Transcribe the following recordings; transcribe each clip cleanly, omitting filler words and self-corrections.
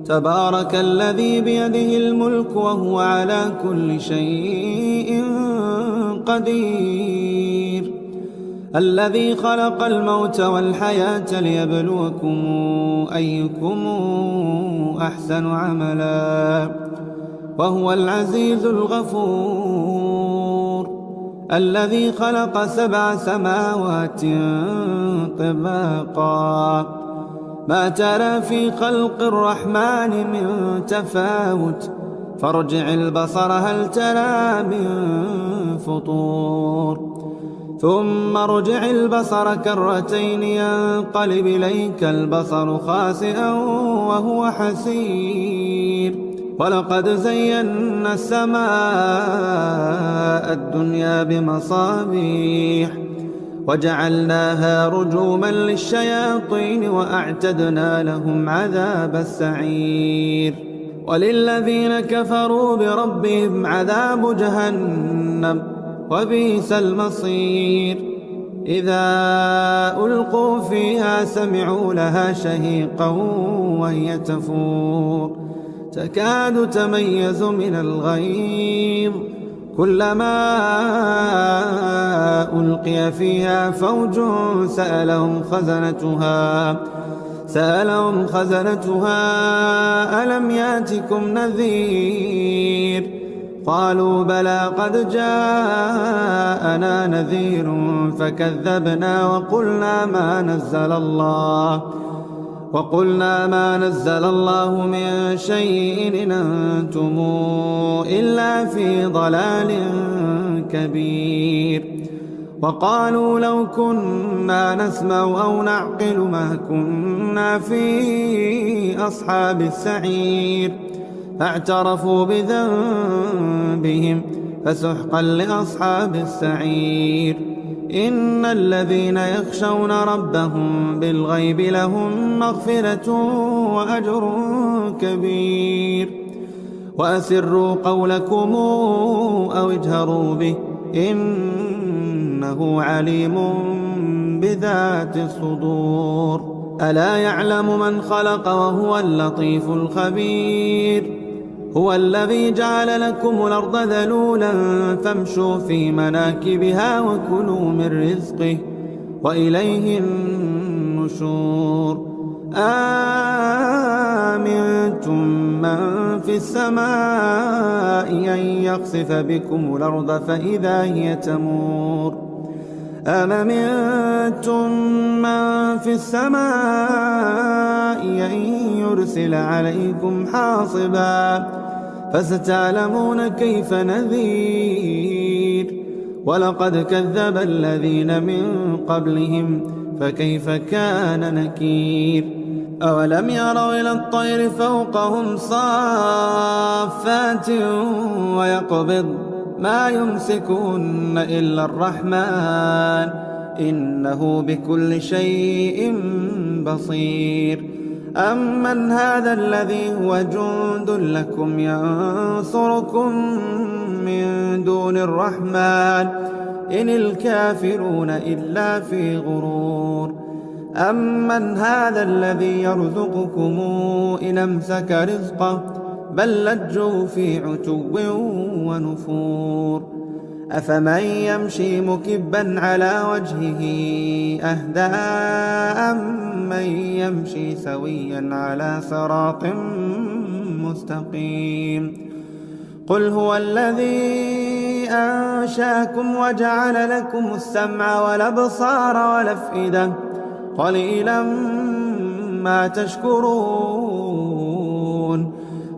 تبارك الذي بيده الملك وهو على كل شيء قدير. الذي خلق الموت والحياة ليبلوكم أيكم أحسن عملا وهو العزيز الغفور. الذي خلق 7 سماوات طباقا ما ترى في خلق الرحمن من تفاوت فارجع البصر هل ترى من فطور ثم ارجع البصر كرتين ينقلب إليك البصر خاسئا وهو حسير. ولقد زينا السماء الدنيا بمصابيح وجعلناها رجوما للشياطين وأعتدنا لهم عذاب السعير. وللذين كفروا بربهم عذاب جهنم وبئس المصير. إذا ألقوا فيها سمعوا لها شهيقا وهي تفور تكاد تميز من الغيظ كلما ألقي فيها فوج سألهم خزنتها ألم ياتكم نذير قالوا بلى قد جاءنا نذير فكذبنا وقلنا ما نزل الله من شيء إن أنتم إلا في ضلال كبير. وقالوا لو كنا نسمع أو نعقل ما كنا في أصحاب السعير فاعترفوا بذنبهم فسحقا لأصحاب السعير. إن الذين يخشون ربهم بالغيب لهم مغفرة وأجر كبير. وأسروا قولكم أو اجهروا به إنه عليم بذات الصدور. ألا يعلم من خلق وهو اللطيف الخبير. هو الذي جعل لكم الأرض ذلولا فامشوا في مناكبها وكلوا من رزقه وإليه النشور. آمنتم من في السماء أن يخسف بكم الأرض فإذا هي تمور أم أمنتم من في السماء أن يرسل عليكم حاصبا فستعلمون كيف نذير. ولقد كذب الذين من قبلهم فكيف كان نكير. أولم يروا إلى الطير فوقهم صافات ويقبض ما يمسكون إلا الرحمن إنه بكل شيء بصير. أمن هذا الذي هو جند لكم ينصركم من دون الرحمن إن الكافرون إلا في غرور. أمن هذا الذي يرزقكم إن أمسك رزقه بل لجوا في عتو ونفور. أفمن يمشي مكبا على وجهه أهدى أمن يمشي سويا على صراط مستقيم. قل هو الذي أنشاكم وجعل لكم السمع والأبصار والأفئدة قليلا ما تشكرون.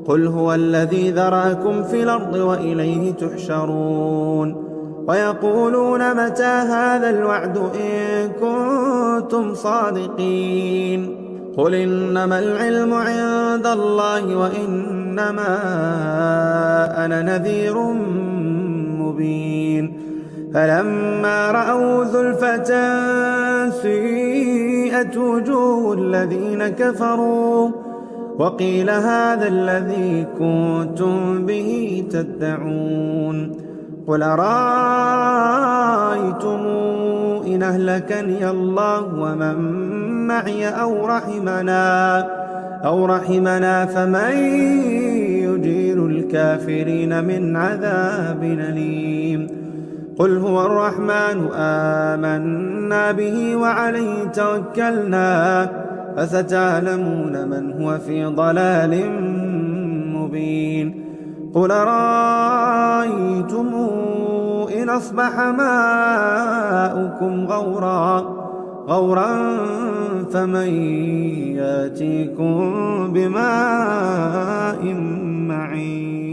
قل هو الذي ذرأكم في الأرض وإليه تحشرون. ويقولون متى هذا الوعد إن كنتم صادقين. قل إنما العلم عند الله وإنما أنا نذير مبين. فلما رأوا زلفة سيئت وجوه الذين كفروا وقيل هذا الذي كنتم به تدعون. قل أرأيتم إن أهلكني الله ومن معي أو أو رحمنا فمن يجير الكافرين من عذاب أليم. قل هو الرحمن آمنا به وعليه توكلنا فستعلمون من هو في ضلال مبين. قل رأيتم إن أصبح ماؤكم غورا فمن يأتيكم بماء معين.